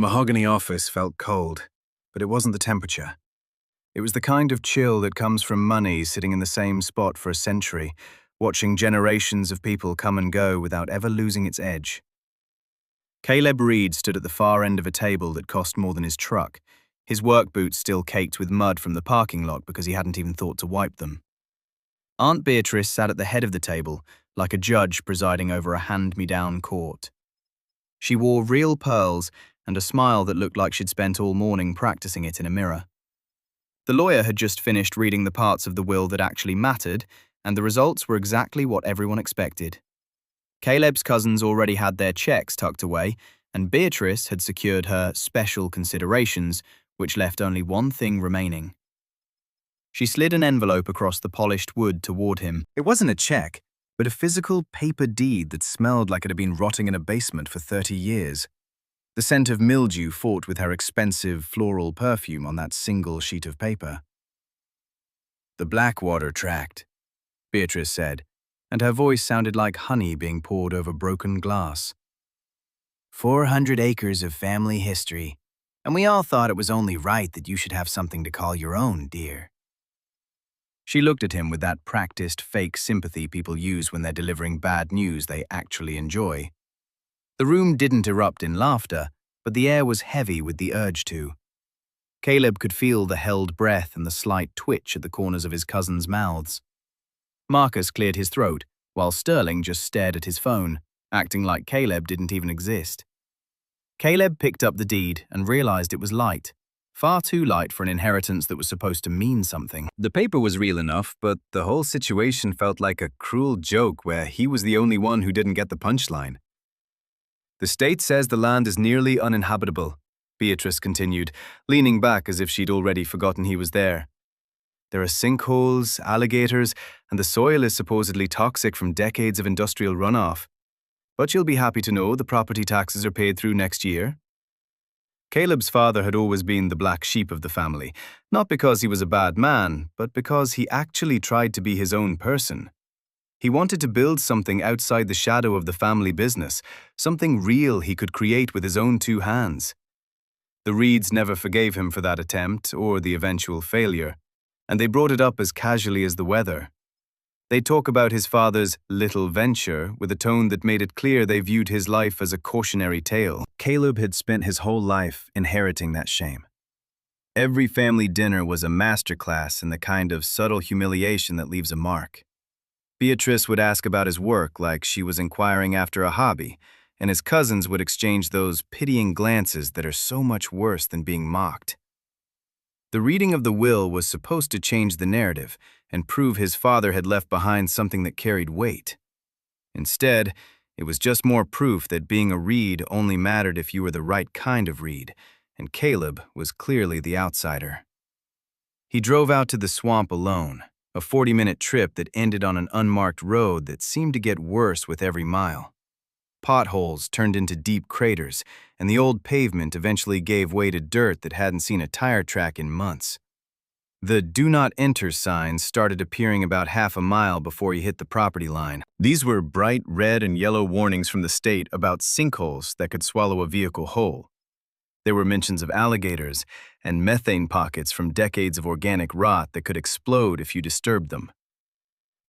mahogany office felt cold, but it wasn't the temperature. It was the kind of chill that comes from money sitting in the same spot for a century, watching generations of people come and go without ever losing its edge. Caleb Reed stood at the far end of a table that cost more than his truck, his work boots still caked with mud from the parking lot because he hadn't even thought to wipe them. Aunt Beatrice sat at the head of the table, like a judge presiding over a hand-me-down court. She wore real pearls and a smile that looked like she'd spent all morning practicing it in a mirror. The lawyer had just finished reading the parts of the will that actually mattered, and the results were exactly what everyone expected. Caleb's cousins already had their checks tucked away, and Beatrice had secured her special considerations, which left only one thing remaining. She slid an envelope across the polished wood toward him. It wasn't a check, but a physical paper deed that smelled like it had been rotting in a basement for 30 years. The scent of mildew fought with her expensive floral perfume on that single sheet of paper. "The Blackwater Tract," Beatrice said, and her voice sounded like honey being poured over broken glass. 400 acres of family history, and we all thought it was only right that you should have something to call your own, dear. She looked at him with that practiced fake sympathy people use when they're delivering bad news they actually enjoy. The room didn't erupt in laughter, but the air was heavy with the urge to. Caleb could feel the held breath and the slight twitch at the corners of his cousins' mouths. Marcus cleared his throat, while Sterling just stared at his phone, acting like Caleb didn't even exist. Caleb picked up the deed and realized it was light, far too light for an inheritance that was supposed to mean something. The paper was real enough, but the whole situation felt like a cruel joke where he was the only one who didn't get the punchline. "The state says the land is nearly uninhabitable," Beatrice continued, leaning back as if she'd already forgotten he was there. "There are sinkholes, alligators, and the soil is supposedly toxic from decades of industrial runoff. But you'll be happy to know the property taxes are paid through next year." Caleb's father had always been the black sheep of the family, not because he was a bad man, but because he actually tried to be his own person. He wanted to build something outside the shadow of the family business, something real he could create with his own two hands. The Reeds never forgave him for that attempt or the eventual failure, and they brought it up as casually as the weather. They talk about his father's little venture with a tone that made it clear they viewed his life as a cautionary tale. Caleb had spent his whole life inheriting that shame. Every family dinner was a masterclass in the kind of subtle humiliation that leaves a mark. Beatrice would ask about his work like she was inquiring after a hobby, and his cousins would exchange those pitying glances that are so much worse than being mocked. The reading of the will was supposed to change the narrative and prove his father had left behind something that carried weight. Instead, it was just more proof that being a Reed only mattered if you were the right kind of Reed, and Caleb was clearly the outsider. He drove out to the swamp alone, a 40-minute trip that ended on an unmarked road that seemed to get worse with every mile. Potholes turned into deep craters, and the old pavement eventually gave way to dirt that hadn't seen a tire track in months. The "Do Not Enter" signs started appearing about half a mile before you hit the property line. These were bright red and yellow warnings from the state about sinkholes that could swallow a vehicle whole. There were mentions of alligators and methane pockets from decades of organic rot that could explode if you disturbed them.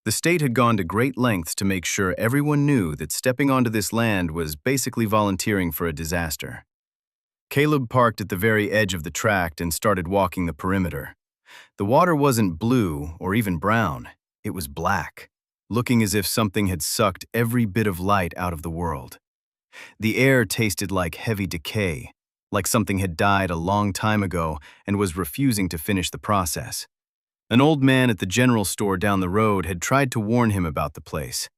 The state had gone to great lengths to make sure everyone knew that stepping onto this land was basically volunteering for a disaster. Caleb parked at the very edge of the tract and started walking the perimeter. The water wasn't blue or even brown, it was black, looking as if something had sucked every bit of light out of the world. The air tasted like heavy decay, like something had died a long time ago and was refusing to finish the process. An old man at the general store down the road had tried to warn him about the place.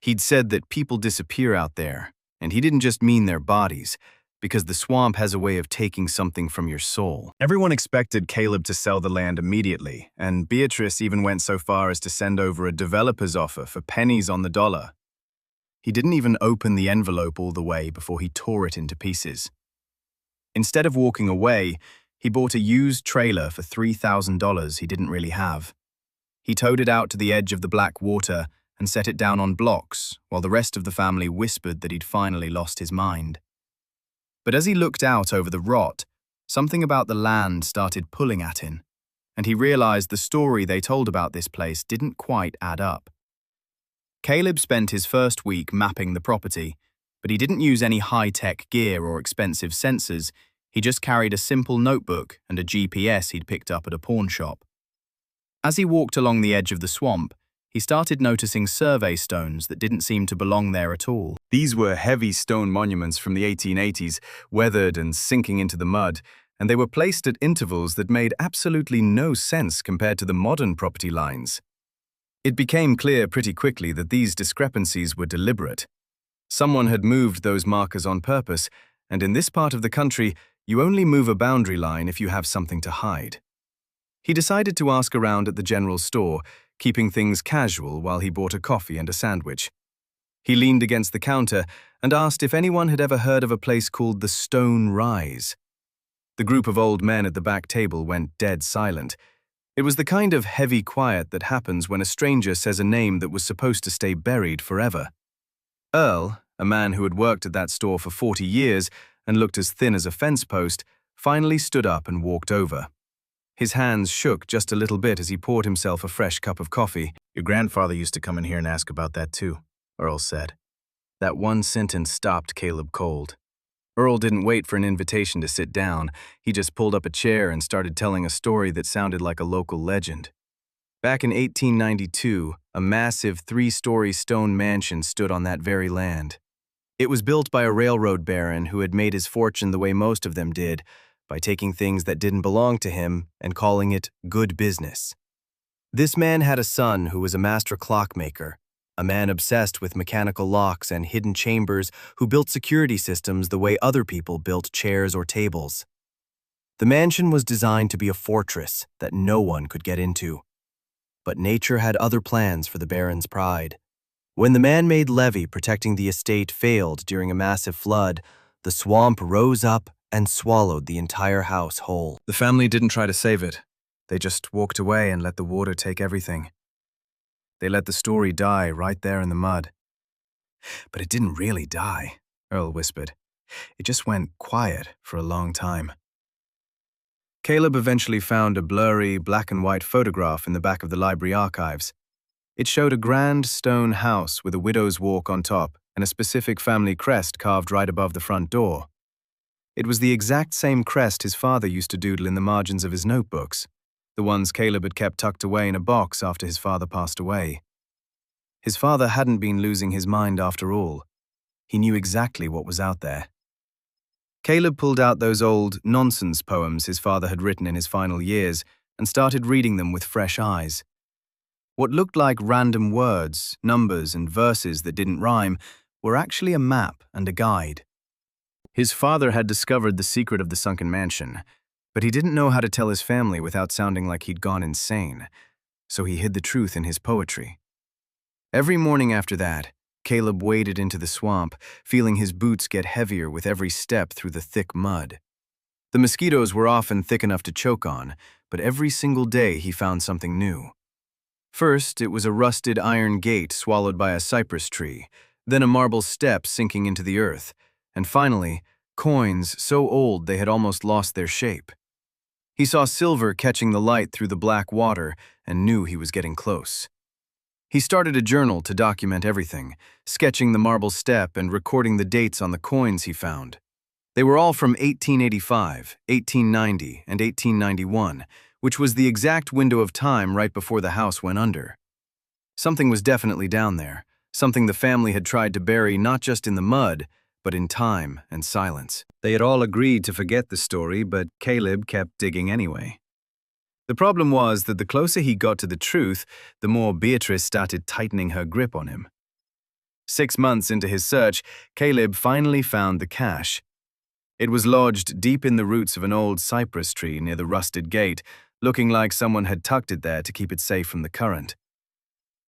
He'd said that people disappear out there, and he didn't just mean their bodies, because the swamp has a way of taking something from your soul. Everyone expected Caleb to sell the land immediately, and Beatrice even went so far as to send over a developer's offer for pennies on the dollar. He didn't even open the envelope all the way before he tore it into pieces. Instead of walking away, he bought a used trailer for $3,000 he didn't really have. He towed it out to the edge of the black water and set it down on blocks, while the rest of the family whispered that he'd finally lost his mind. But as he looked out over the rot, something about the land started pulling at him, and he realized the story they told about this place didn't quite add up. Caleb spent his first week mapping the property, but he didn't use any high-tech gear or expensive sensors. He just carried a simple notebook and a GPS he'd picked up at a pawn shop. As he walked along the edge of the swamp, he started noticing survey stones that didn't seem to belong there at all. These were heavy stone monuments from the 1880s, weathered and sinking into the mud, and they were placed at intervals that made absolutely no sense compared to the modern property lines. It became clear pretty quickly that these discrepancies were deliberate. Someone had moved those markers on purpose, and in this part of the country, you only move a boundary line if you have something to hide. He decided to ask around at the general store, keeping things casual while he bought a coffee and a sandwich. He leaned against the counter and asked if anyone had ever heard of a place called the Stone Rise. The group of old men at the back table went dead silent. It was the kind of heavy quiet that happens when a stranger says a name that was supposed to stay buried forever. Earl, a man who had worked at that store for 40 years and looked as thin as a fence post, finally stood up and walked over. His hands shook just a little bit as he poured himself a fresh cup of coffee. "Your grandfather used to come in here and ask about that too," Earl said. That one sentence stopped Caleb cold. Earl didn't wait for an invitation to sit down. He just pulled up a chair and started telling a story that sounded like a local legend. Back in 1892, a massive 3-story stone mansion stood on that very land. It was built by a railroad baron who had made his fortune the way most of them did, by taking things that didn't belong to him and calling it good business. This man had a son who was a master clockmaker, a man obsessed with mechanical locks and hidden chambers who built security systems the way other people built chairs or tables. The mansion was designed to be a fortress that no one could get into. But nature had other plans for the baron's pride. When the man-made levee protecting the estate failed during a massive flood, the swamp rose up and swallowed the entire house whole. The family didn't try to save it. They just walked away and let the water take everything. They let the story die right there in the mud. But it didn't really die, Earl whispered. It just went quiet for a long time. Caleb eventually found a blurry black and white photograph in the back of the library archives. It showed a grand stone house with a widow's walk on top and a specific family crest carved right above the front door. It was the exact same crest his father used to doodle in the margins of his notebooks, the ones Caleb had kept tucked away in a box after his father passed away. His father hadn't been losing his mind after all. He knew exactly what was out there. Caleb pulled out those old nonsense poems his father had written in his final years and started reading them with fresh eyes. What looked like random words, numbers, and verses that didn't rhyme were actually a map and a guide. His father had discovered the secret of the sunken mansion, but he didn't know how to tell his family without sounding like he'd gone insane, so he hid the truth in his poetry. Every morning after that, Caleb waded into the swamp, feeling his boots get heavier with every step through the thick mud. The mosquitoes were often thick enough to choke on, but every single day he found something new. First, it was a rusted iron gate swallowed by a cypress tree, then a marble step sinking into the earth, and finally, coins so old they had almost lost their shape. He saw silver catching the light through the black water and knew he was getting close. He started a journal to document everything, sketching the marble step and recording the dates on the coins he found. They were all from 1885, 1890, and 1891, which was the exact window of time right before the house went under. Something was definitely down there, something the family had tried to bury not just in the mud, but in time and silence. They had all agreed to forget the story, but Caleb kept digging anyway. The problem was that the closer he got to the truth, the more Beatrice started tightening her grip on him. 6 months into his search, Caleb finally found the cache. It was lodged deep in the roots of an old cypress tree near the rusted gate, looking like someone had tucked it there to keep it safe from the current.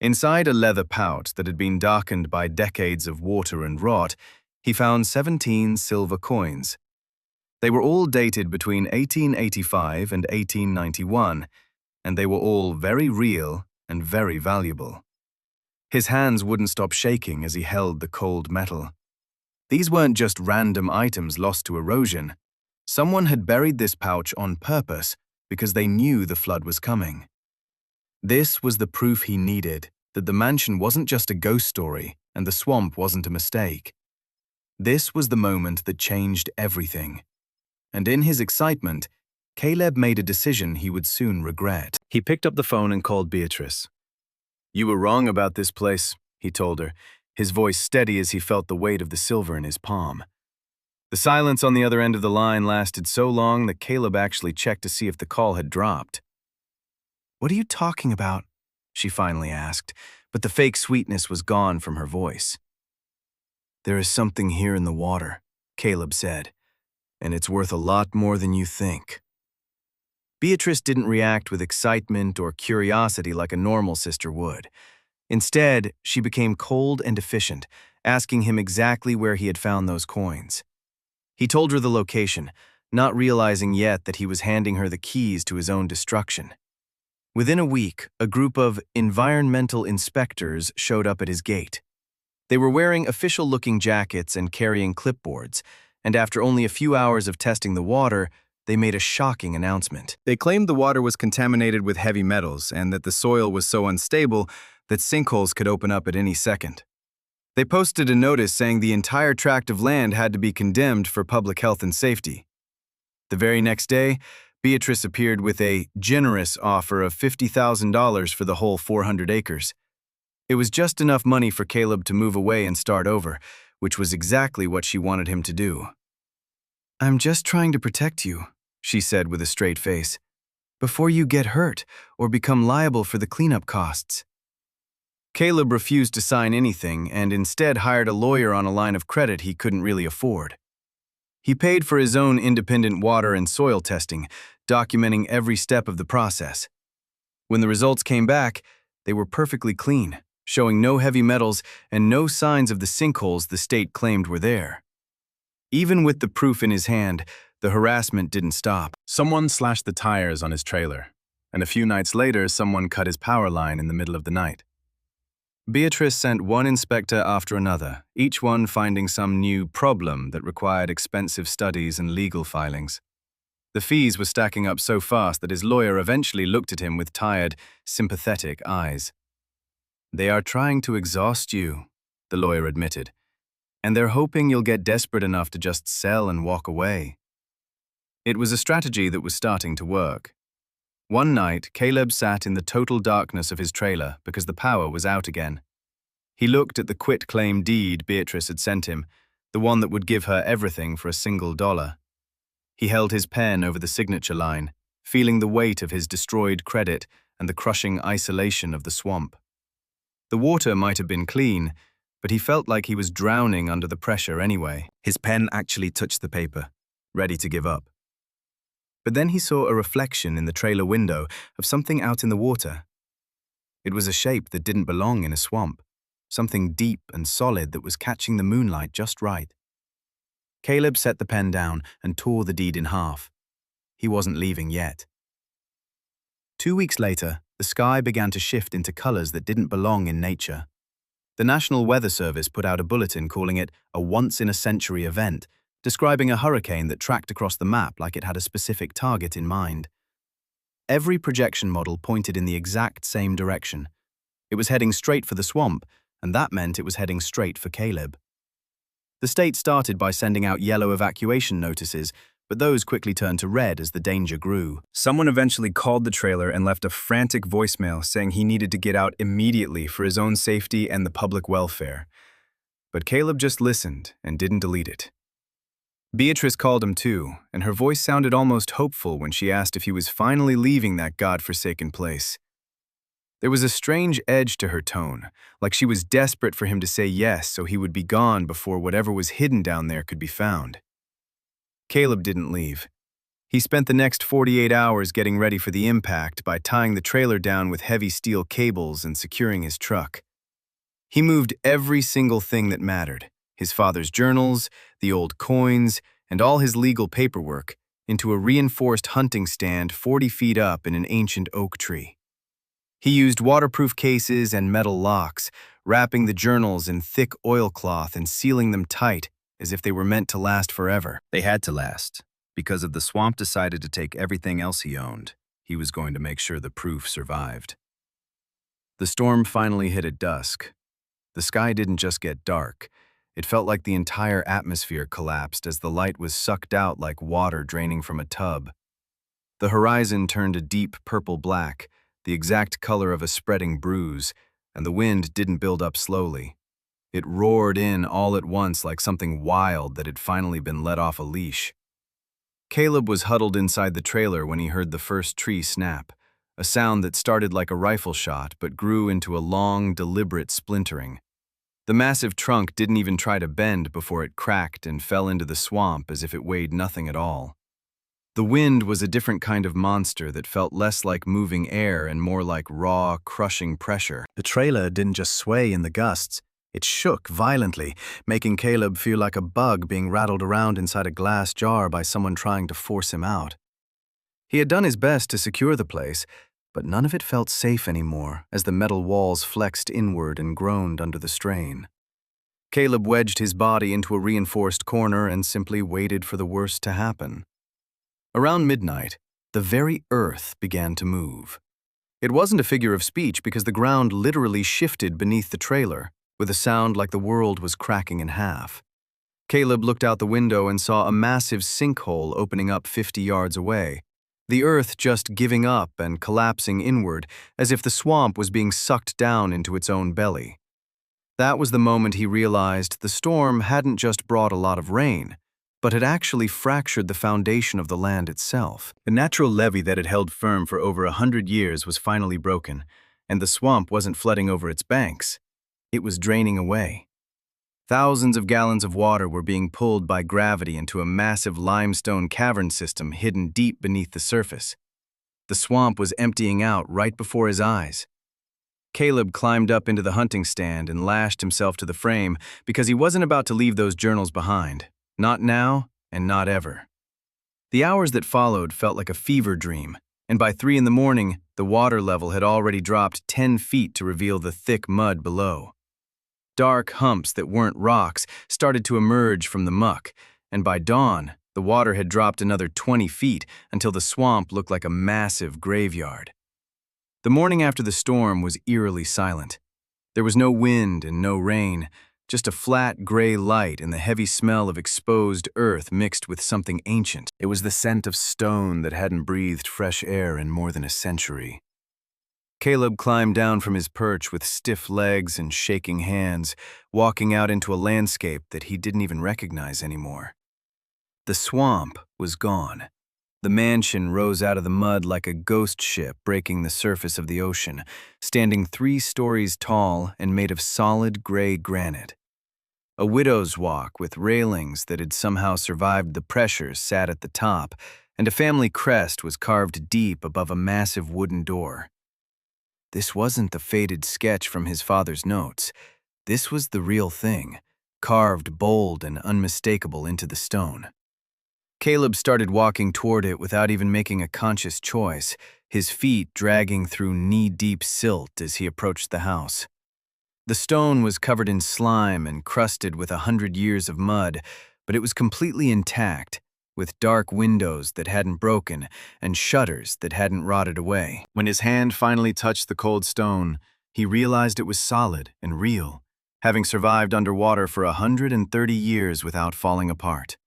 Inside a leather pouch that had been darkened by decades of water and rot, he found 17 silver coins. They were all dated between 1885 and 1891, and they were all very real and very valuable. His hands wouldn't stop shaking as he held the cold metal. These weren't just random items lost to erosion. Someone had buried this pouch on purpose because they knew the flood was coming. This was the proof he needed that the mansion wasn't just a ghost story and the swamp wasn't a mistake. This was the moment that changed everything. And in his excitement, Caleb made a decision he would soon regret. He picked up the phone and called Beatrice. "You were wrong about this place," he told her, his voice steady as he felt the weight of the silver in his palm. The silence on the other end of the line lasted so long that Caleb actually checked to see if the call had dropped. "What are you talking about?" she finally asked, but the fake sweetness was gone from her voice. "There is something here in the water," Caleb said, "and it's worth a lot more than you think." Beatrice didn't react with excitement or curiosity like a normal sister would. Instead, she became cold and efficient, asking him exactly where he had found those coins. He told her the location, not realizing yet that he was handing her the keys to his own destruction. Within a week, a group of environmental inspectors showed up at his gate. They were wearing official-looking jackets and carrying clipboards, and after only a few hours of testing the water, they made a shocking announcement. They claimed the water was contaminated with heavy metals and that the soil was so unstable that sinkholes could open up at any second. They posted a notice saying the entire tract of land had to be condemned for public health and safety. The very next day, Beatrice appeared with a generous offer of $50,000 for the whole 400 acres. It was just enough money for Caleb to move away and start over, which was exactly what she wanted him to do. "I'm just trying to protect you," she said with a straight face, "before you get hurt or become liable for the cleanup costs." Caleb refused to sign anything and instead hired a lawyer on a line of credit he couldn't really afford. He paid for his own independent water and soil testing, documenting every step of the process. When the results came back, they were perfectly clean, showing no heavy metals and no signs of the sinkholes the state claimed were there. Even with the proof in his hand, the harassment didn't stop. Someone slashed the tires on his trailer, and a few nights later, someone cut his power line in the middle of the night. Beatrice sent one inspector after another, each one finding some new problem that required expensive studies and legal filings. The fees were stacking up so fast that his lawyer eventually looked at him with tired, sympathetic eyes. "They are trying to exhaust you," the lawyer admitted, "and they're hoping you'll get desperate enough to just sell and walk away." It was a strategy that was starting to work. One night, Caleb sat in the total darkness of his trailer because the power was out again. He looked at the quitclaim deed Beatrice had sent him, the one that would give her everything for a single dollar. He held his pen over the signature line, feeling the weight of his destroyed credit and the crushing isolation of the swamp. The water might have been clean, but he felt like he was drowning under the pressure anyway. His pen actually touched the paper, ready to give up. But then he saw a reflection in the trailer window of something out in the water. It was a shape that didn't belong in a swamp, something deep and solid that was catching the moonlight just right. Caleb set the pen down and tore the deed in half. He wasn't leaving yet. 2 weeks later, the sky began to shift into colors that didn't belong in nature. The National Weather Service put out a bulletin calling it a once-in-a-century event, describing a hurricane that tracked across the map like it had a specific target in mind. Every projection model pointed in the exact same direction. It was heading straight for the swamp, and that meant it was heading straight for Caleb. The state started by sending out yellow evacuation notices, but those quickly turned to red as the danger grew. Someone eventually called the trailer and left a frantic voicemail saying he needed to get out immediately for his own safety and the public welfare. But Caleb just listened and didn't delete it. Beatrice called him too, and her voice sounded almost hopeful when she asked if he was finally leaving that godforsaken place. There was a strange edge to her tone, like she was desperate for him to say yes so he would be gone before whatever was hidden down there could be found. Caleb didn't leave. He spent the next 48 hours getting ready for the impact by tying the trailer down with heavy steel cables and securing his truck. He moved every single thing that mattered, his father's journals, the old coins, and all his legal paperwork, into a reinforced hunting stand 40 feet up in an ancient oak tree. He used waterproof cases and metal locks, wrapping the journals in thick oilcloth and sealing them tight as if they were meant to last forever. They had to last, because if the swamp decided to take everything else he owned, he was going to make sure the proof survived. The storm finally hit at dusk. The sky didn't just get dark. It felt like the entire atmosphere collapsed as the light was sucked out like water draining from a tub. The horizon turned a deep purple black, the exact color of a spreading bruise, and the wind didn't build up slowly. It roared in all at once like something wild that had finally been let off a leash. Caleb was huddled inside the trailer when he heard the first tree snap, a sound that started like a rifle shot but grew into a long, deliberate splintering. The massive trunk didn't even try to bend before it cracked and fell into the swamp as if it weighed nothing at all. The wind was a different kind of monster that felt less like moving air and more like raw, crushing pressure. The trailer didn't just sway in the gusts. It shook violently, making Caleb feel like a bug being rattled around inside a glass jar by someone trying to force him out. He had done his best to secure the place, but none of it felt safe anymore as the metal walls flexed inward and groaned under the strain. Caleb wedged his body into a reinforced corner and simply waited for the worst to happen. Around midnight, the very earth began to move. It wasn't a figure of speech because the ground literally shifted beneath the trailer, with a sound like the world was cracking in half. Caleb looked out the window and saw a massive sinkhole opening up 50 yards away, the earth just giving up and collapsing inward as if the swamp was being sucked down into its own belly. That was the moment he realized the storm hadn't just brought a lot of rain, but had actually fractured the foundation of the land itself. The natural levee that had held firm for over 100 years was finally broken, and the swamp wasn't flooding over its banks. It was draining away. Thousands of gallons of water were being pulled by gravity into a massive limestone cavern system hidden deep beneath the surface. The swamp was emptying out right before his eyes. Caleb climbed up into the hunting stand and lashed himself to the frame because he wasn't about to leave those journals behind. Not now, and not ever. The hours that followed felt like a fever dream, and by 3 in the morning, the water level had already dropped 10 feet to reveal the thick mud below. Dark humps that weren't rocks started to emerge from the muck, and by dawn, the water had dropped another 20 feet until the swamp looked like a massive graveyard. The morning after the storm was eerily silent. There was no wind and no rain, just a flat gray light and the heavy smell of exposed earth mixed with something ancient. It was the scent of stone that hadn't breathed fresh air in more than a century. Caleb climbed down from his perch with stiff legs and shaking hands, walking out into a landscape that he didn't even recognize anymore. The swamp was gone. The mansion rose out of the mud like a ghost ship breaking the surface of the ocean, standing 3 stories tall and made of solid gray granite. A widow's walk with railings that had somehow survived the pressures sat at the top, and a family crest was carved deep above a massive wooden door. This wasn't the faded sketch from his father's notes. This was the real thing, carved bold and unmistakable into the stone. Caleb started walking toward it without even making a conscious choice, his feet dragging through knee-deep silt as he approached the house. The stone was covered in slime and crusted with 100 years of mud, but it was completely intact, with dark windows that hadn't broken and shutters that hadn't rotted away. When his hand finally touched the cold stone, he realized it was solid and real, having survived underwater for 130 years without falling apart.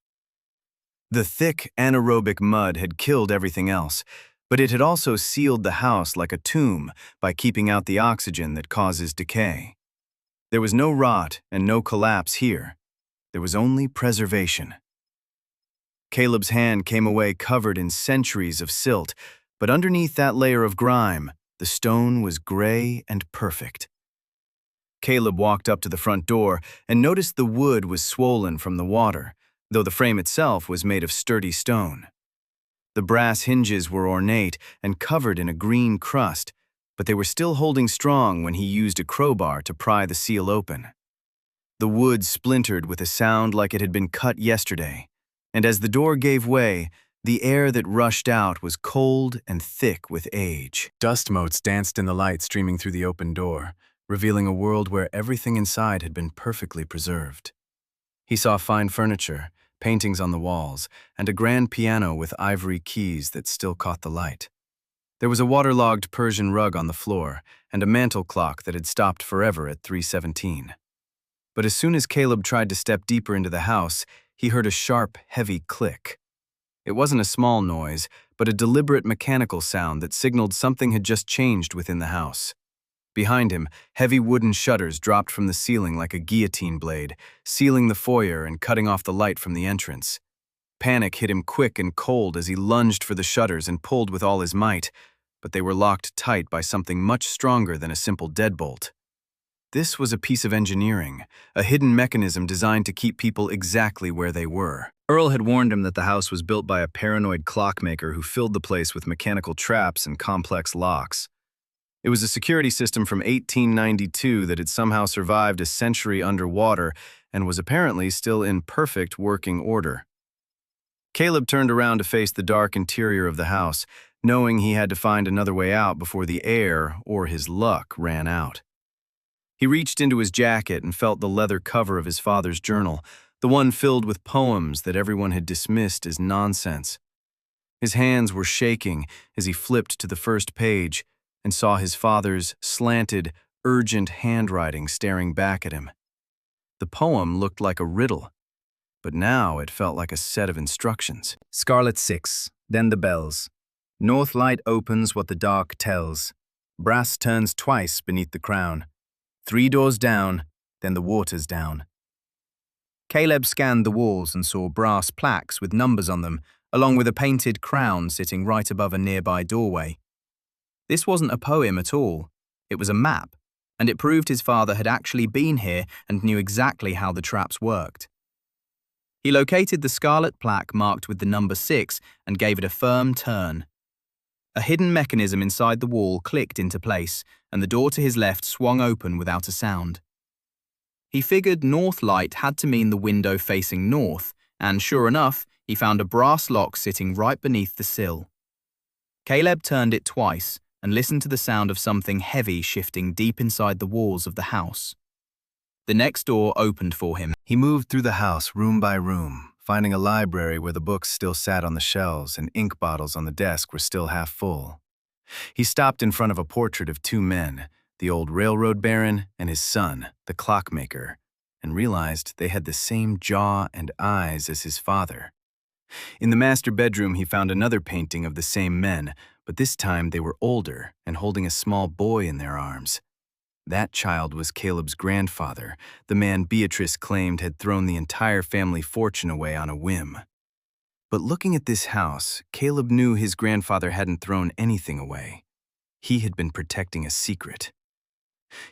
The thick, anaerobic mud had killed everything else, but it had also sealed the house like a tomb by keeping out the oxygen that causes decay. There was no rot and no collapse here. There was only preservation. Caleb's hand came away covered in centuries of silt, but underneath that layer of grime, the stone was gray and perfect. Caleb walked up to the front door and noticed the wood was swollen from the water, though the frame itself was made of sturdy stone. The brass hinges were ornate and covered in a green crust, but they were still holding strong when he used a crowbar to pry the seal open. The wood splintered with a sound like it had been cut yesterday, and as the door gave way, the air that rushed out was cold and thick with age. Dust motes danced in the light streaming through the open door, revealing a world where everything inside had been perfectly preserved. He saw fine furniture, paintings on the walls, and a grand piano with ivory keys that still caught the light. There was a waterlogged Persian rug on the floor and a mantel clock that had stopped forever at 3:17. But as soon as Caleb tried to step deeper into the house, he heard a sharp, heavy click. It wasn't a small noise, but a deliberate mechanical sound that signaled something had just changed within the house. Behind him, heavy wooden shutters dropped from the ceiling like a guillotine blade, sealing the foyer and cutting off the light from the entrance. Panic hit him quick and cold as he lunged for the shutters and pulled with all his might, but they were locked tight by something much stronger than a simple deadbolt. This was a piece of engineering, a hidden mechanism designed to keep people exactly where they were. Earl had warned him that the house was built by a paranoid clockmaker who filled the place with mechanical traps and complex locks. It was a security system from 1892 that had somehow survived a century underwater and was apparently still in perfect working order. Caleb turned around to face the dark interior of the house, knowing he had to find another way out before the air or his luck ran out. He reached into his jacket and felt the leather cover of his father's journal, the one filled with poems that everyone had dismissed as nonsense. His hands were shaking as he flipped to the first page and saw his father's slanted, urgent handwriting staring back at him. The poem looked like a riddle, but now it felt like a set of instructions. Scarlet 6, then the bells. North light opens what the dark tells. Brass turns twice beneath the crown. 3 doors down, then the water's down. Caleb scanned the walls and saw brass plaques with numbers on them, along with a painted crown sitting right above a nearby doorway. This wasn't a poem at all. It was a map, and it proved his father had actually been here and knew exactly how the traps worked. He located the scarlet plaque marked with the number 6 and gave it a firm turn. A hidden mechanism inside the wall clicked into place, and the door to his left swung open without a sound. He figured north light had to mean the window facing north, and sure enough, he found a brass lock sitting right beneath the sill. Caleb turned it twice and listened to the sound of something heavy shifting deep inside the walls of the house. The next door opened for him. He moved through the house room by room, finding a library where the books still sat on the shelves and ink bottles on the desk were still half full. He stopped in front of a portrait of 2 men, the old railroad baron and his son, the clockmaker, and realized they had the same jaw and eyes as his father. In the master bedroom, he found another painting of the same men, but this time they were older and holding a small boy in their arms. That child was Caleb's grandfather, the man Beatrice claimed had thrown the entire family fortune away on a whim. But looking at this house, Caleb knew his grandfather hadn't thrown anything away. He had been protecting a secret.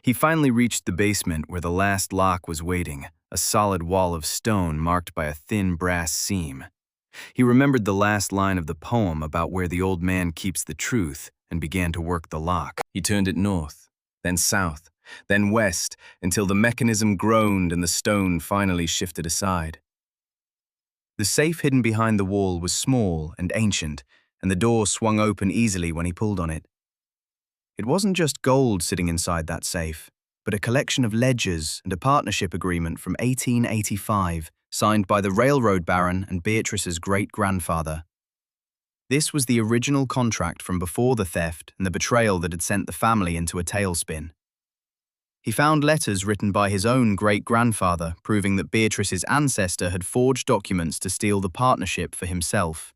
He finally reached the basement where the last lock was waiting, a solid wall of stone marked by a thin brass seam. He remembered the last line of the poem about where the old man keeps the truth and began to work the lock. He turned it north, then south, then west, until the mechanism groaned and the stone finally shifted aside. The safe hidden behind the wall was small and ancient, and the door swung open easily when he pulled on it. It wasn't just gold sitting inside that safe, but a collection of ledgers and a partnership agreement from 1885, signed by the railroad baron and Beatrice's great-grandfather. This was the original contract from before the theft and the betrayal that had sent the family into a tailspin. He found letters written by his own great-grandfather proving that Beatrice's ancestor had forged documents to steal the partnership for himself.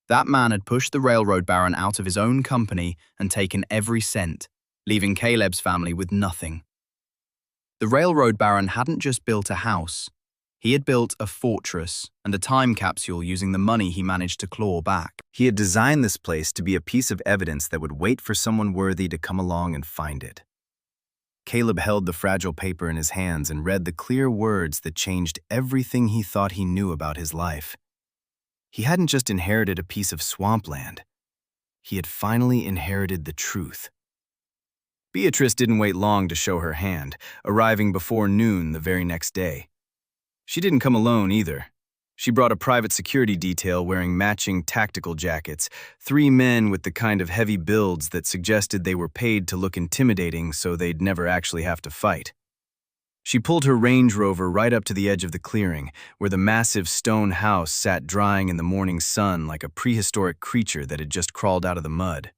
That man had pushed the railroad baron out of his own company and taken every cent, leaving Caleb's family with nothing. The railroad baron hadn't just built a house. He had built a fortress and a time capsule using the money he managed to claw back. He had designed this place to be a piece of evidence that would wait for someone worthy to come along and find it. Caleb held the fragile paper in his hands and read the clear words that changed everything he thought he knew about his life. He hadn't just inherited a piece of swampland. He had finally inherited the truth. Beatrice didn't wait long to show her hand, arriving before noon the very next day. She didn't come alone either. She brought a private security detail wearing matching tactical jackets, 3 men with the kind of heavy builds that suggested they were paid to look intimidating so they'd never actually have to fight. She pulled her Range Rover right up to the edge of the clearing, where the massive stone house sat drying in the morning sun like a prehistoric creature that had just crawled out of the mud.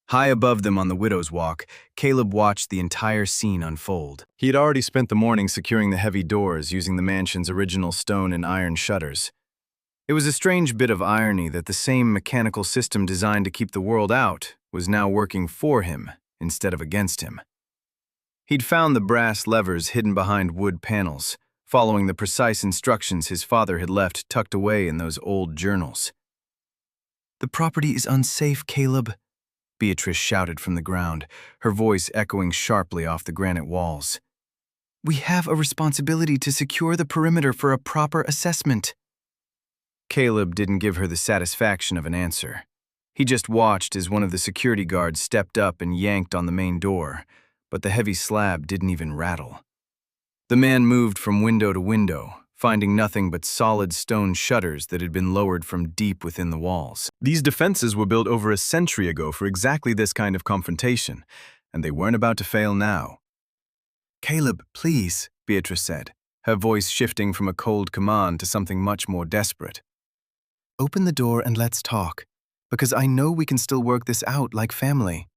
High above them on the Widow's Walk, Caleb watched the entire scene unfold. He had already spent the morning securing the heavy doors using the mansion's original stone and iron shutters. It was a strange bit of irony that the same mechanical system designed to keep the world out was now working for him instead of against him. He'd found the brass levers hidden behind wood panels, following the precise instructions his father had left tucked away in those old journals. "The property is unsafe, Caleb," Beatrice shouted from the ground, her voice echoing sharply off the granite walls. "We have a responsibility to secure the perimeter for a proper assessment." Caleb didn't give her the satisfaction of an answer. He just watched as one of the security guards stepped up and yanked on the main door, but the heavy slab didn't even rattle. The man moved from window to window, finding nothing but solid stone shutters that had been lowered from deep within the walls. These defenses were built over a century ago for exactly this kind of confrontation, and they weren't about to fail now. "Caleb, please," Beatrice said, her voice shifting from a cold command to something much more desperate. "Open the door and let's talk, because I know we can still work this out like family."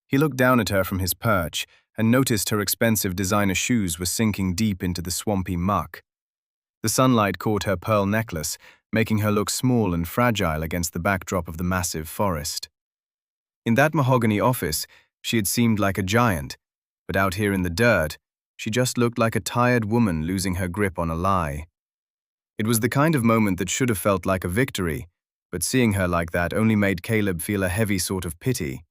He looked down at her from his perch and noticed her expensive designer shoes were sinking deep into the swampy muck. The sunlight caught her pearl necklace, making her look small and fragile against the backdrop of the massive forest. In that mahogany office, she had seemed like a giant, but out here in the dirt, she just looked like a tired woman losing her grip on a lie. It was the kind of moment that should have felt like a victory, but seeing her like that only made Caleb feel a heavy sort of pity.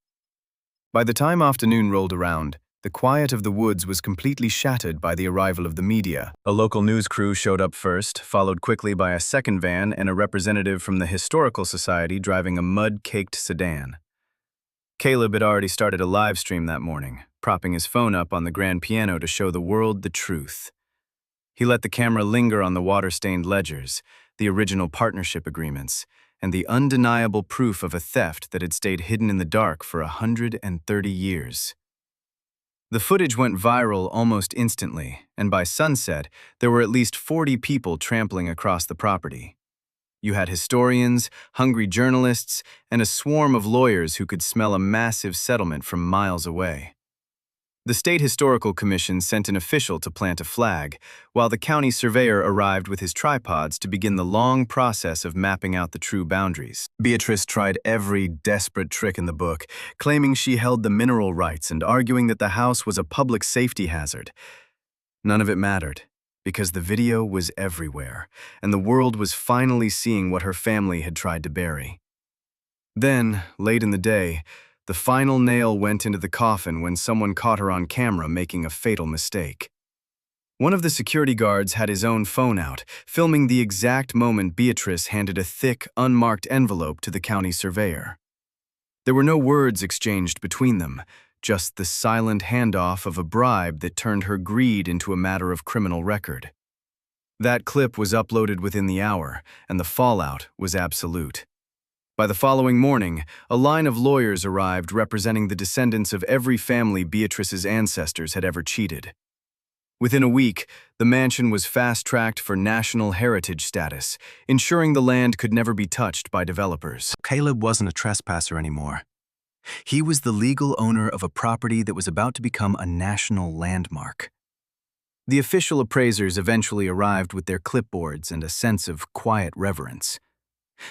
By the time afternoon rolled around, the quiet of the woods was completely shattered by the arrival of the media. A local news crew showed up first, followed quickly by a second van and a representative from the Historical Society driving a mud-caked sedan. Caleb had already started a live stream that morning, propping his phone up on the grand piano to show the world the truth. He let the camera linger on the water-stained ledgers, the original partnership agreements, and the undeniable proof of a theft that had stayed hidden in the dark for 130 years. The footage went viral almost instantly, and by sunset, there were at least 40 people trampling across the property. You had historians, hungry journalists, and a swarm of lawyers who could smell a massive settlement from miles away. The State Historical Commission sent an official to plant a flag, while the county surveyor arrived with his tripods to begin the long process of mapping out the true boundaries. Beatrice tried every desperate trick in the book, claiming she held the mineral rights and arguing that the house was a public safety hazard. None of it mattered, because the video was everywhere, and the world was finally seeing what her family had tried to bury. Then, late in the day, the final nail went into the coffin when someone caught her on camera making a fatal mistake. One of the security guards had his own phone out, filming the exact moment Beatrice handed a thick, unmarked envelope to the county surveyor. There were no words exchanged between them, just the silent handoff of a bribe that turned her greed into a matter of criminal record. That clip was uploaded within the hour, and the fallout was absolute. By the following morning, a line of lawyers arrived representing the descendants of every family Beatrice's ancestors had ever cheated. Within a week, the mansion was fast-tracked for national heritage status, ensuring the land could never be touched by developers. Caleb wasn't a trespasser anymore. He was the legal owner of a property that was about to become a national landmark. The official appraisers eventually arrived with their clipboards and a sense of quiet reverence.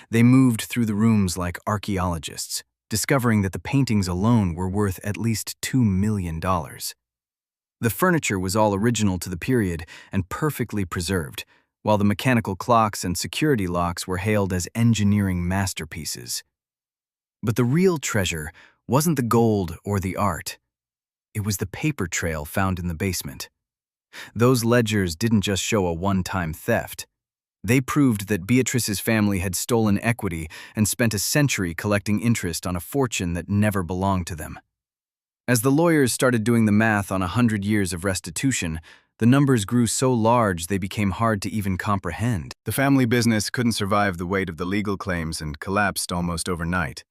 They moved through the rooms like archaeologists, discovering that the paintings alone were worth at least $2 million. The furniture was all original to the period and perfectly preserved, while the mechanical clocks and security locks were hailed as engineering masterpieces. But the real treasure wasn't the gold or the art. It was the paper trail found in the basement. Those ledgers didn't just show a one-time theft. They proved that Beatrice's family had stolen equity and spent a century collecting interest on a fortune that never belonged to them. As the lawyers started doing the math on 100 years of restitution, the numbers grew so large they became hard to even comprehend. The family business couldn't survive the weight of the legal claims and collapsed almost overnight.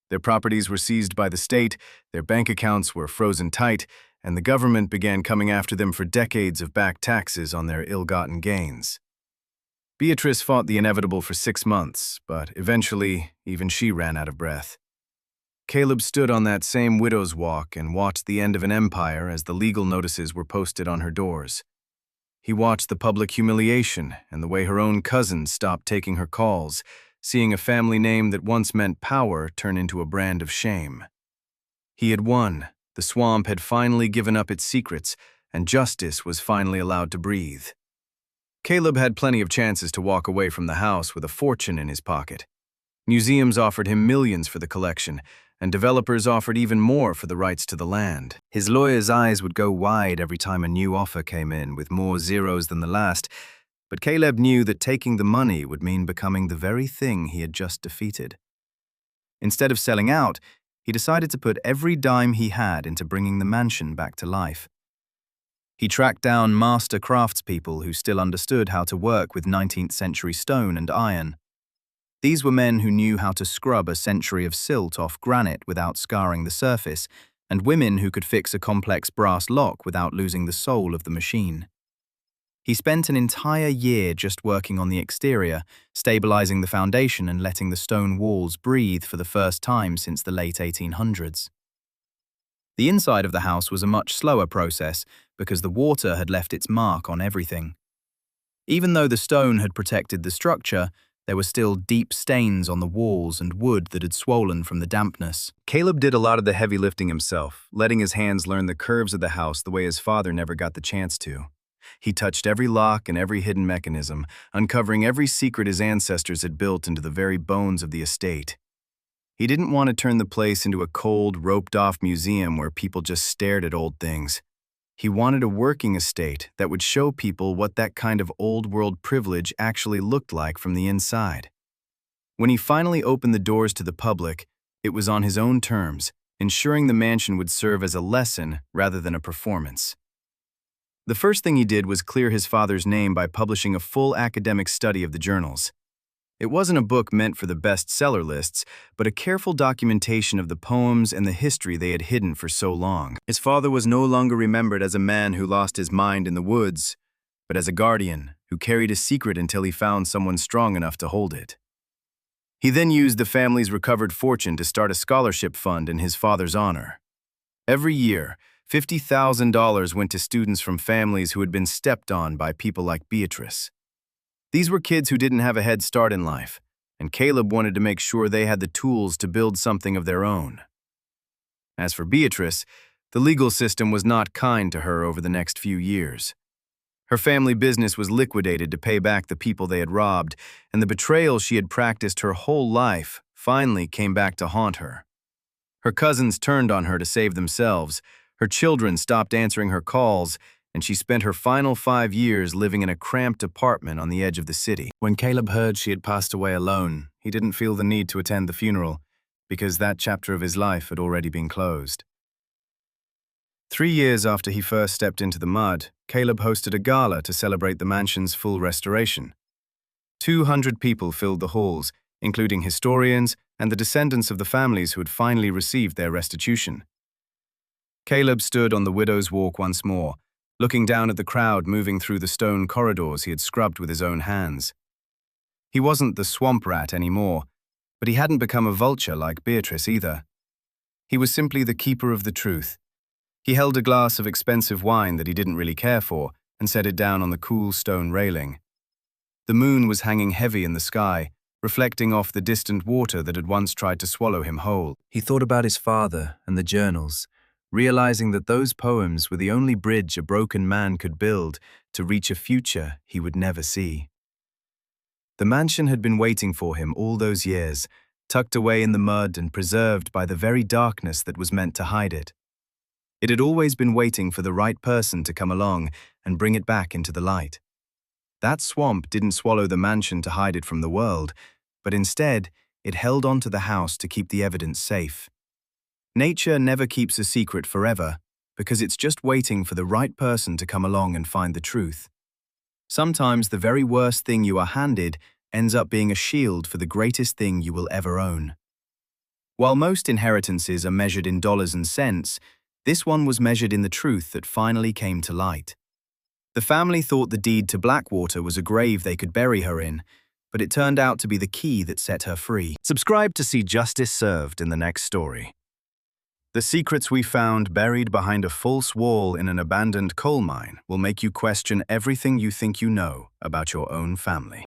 Their properties were seized by the state, their bank accounts were frozen tight, and the government began coming after them for decades of back taxes on their ill-gotten gains. Beatrice fought the inevitable for 6 months, but eventually, even she ran out of breath. Caleb stood on that same widow's walk and watched the end of an empire as the legal notices were posted on her doors. He watched the public humiliation and the way her own cousins stopped taking her calls, seeing a family name that once meant power turn into a brand of shame. He had won. The swamp had finally given up its secrets, and justice was finally allowed to breathe. Caleb had plenty of chances to walk away from the house with a fortune in his pocket. Museums offered him millions for the collection, and developers offered even more for the rights to the land. His lawyer's eyes would go wide every time a new offer came in, with more zeros than the last, but Caleb knew that taking the money would mean becoming the very thing he had just defeated. Instead of selling out, he decided to put every dime he had into bringing the mansion back to life. He tracked down master craftspeople who still understood how to work with 19th century stone and iron. These were men who knew how to scrub a century of silt off granite without scarring the surface, and women who could fix a complex brass lock without losing the soul of the machine. He spent an entire year just working on the exterior, stabilizing the foundation and letting the stone walls breathe for the first time since the late 1800s. The inside of the house was a much slower process because the water had left its mark on everything. Even though the stone had protected the structure, there were still deep stains on the walls and wood that had swollen from the dampness. Caleb did a lot of the heavy lifting himself, letting his hands learn the curves of the house the way his father never got the chance to. He touched every lock and every hidden mechanism, uncovering every secret his ancestors had built into the very bones of the estate. He didn't want to turn the place into a cold, roped-off museum where people just stared at old things. He wanted a working estate that would show people what that kind of old-world privilege actually looked like from the inside. When he finally opened the doors to the public, it was on his own terms, ensuring the mansion would serve as a lesson rather than a performance. The first thing he did was clear his father's name by publishing a full academic study of the journals. It wasn't a book meant for the bestseller lists, but a careful documentation of the poems and the history they had hidden for so long. His father was no longer remembered as a man who lost his mind in the woods, but as a guardian who carried a secret until he found someone strong enough to hold it. He then used the family's recovered fortune to start a scholarship fund in his father's honor. Every year, $50,000 went to students from families who had been stepped on by people like Beatrice. These were kids who didn't have a head start in life, and Caleb wanted to make sure they had the tools to build something of their own. As for Beatrice, the legal system was not kind to her over the next few years. Her family business was liquidated to pay back the people they had robbed, and the betrayal she had practiced her whole life finally came back to haunt her. Her cousins turned on her to save themselves, her children stopped answering her calls, and she spent her final 5 years living in a cramped apartment on the edge of the city. When Caleb heard she had passed away alone, he didn't feel the need to attend the funeral, because that chapter of his life had already been closed. 3 years after he first stepped into the mud, Caleb hosted a gala to celebrate the mansion's full restoration. 200 people filled the halls, including historians and the descendants of the families who had finally received their restitution. Caleb stood on the widow's walk once more, looking down at the crowd moving through the stone corridors he had scrubbed with his own hands. He wasn't the swamp rat anymore, but he hadn't become a vulture like Beatrice either. He was simply the keeper of the truth. He held a glass of expensive wine that he didn't really care for and set it down on the cool stone railing. The moon was hanging heavy in the sky, reflecting off the distant water that had once tried to swallow him whole. He thought about his father and the journals, realizing that those poems were the only bridge a broken man could build to reach a future he would never see. The mansion had been waiting for him all those years, tucked away in the mud and preserved by the very darkness that was meant to hide it. It had always been waiting for the right person to come along and bring it back into the light. That swamp didn't swallow the mansion to hide it from the world, but instead, it held onto the house to keep the evidence safe. Nature never keeps a secret forever, because it's just waiting for the right person to come along and find the truth. Sometimes the very worst thing you are handed ends up being a shield for the greatest thing you will ever own. While most inheritances are measured in dollars and cents, This one was measured in the truth that finally came to light. The family thought the deed to Blackwater was a grave they could bury her in, but it turned out to be the key that set her free. Subscribe to see justice served in the next story. The secrets we found buried behind a false wall in an abandoned coal mine will make you question everything you think you know about your own family.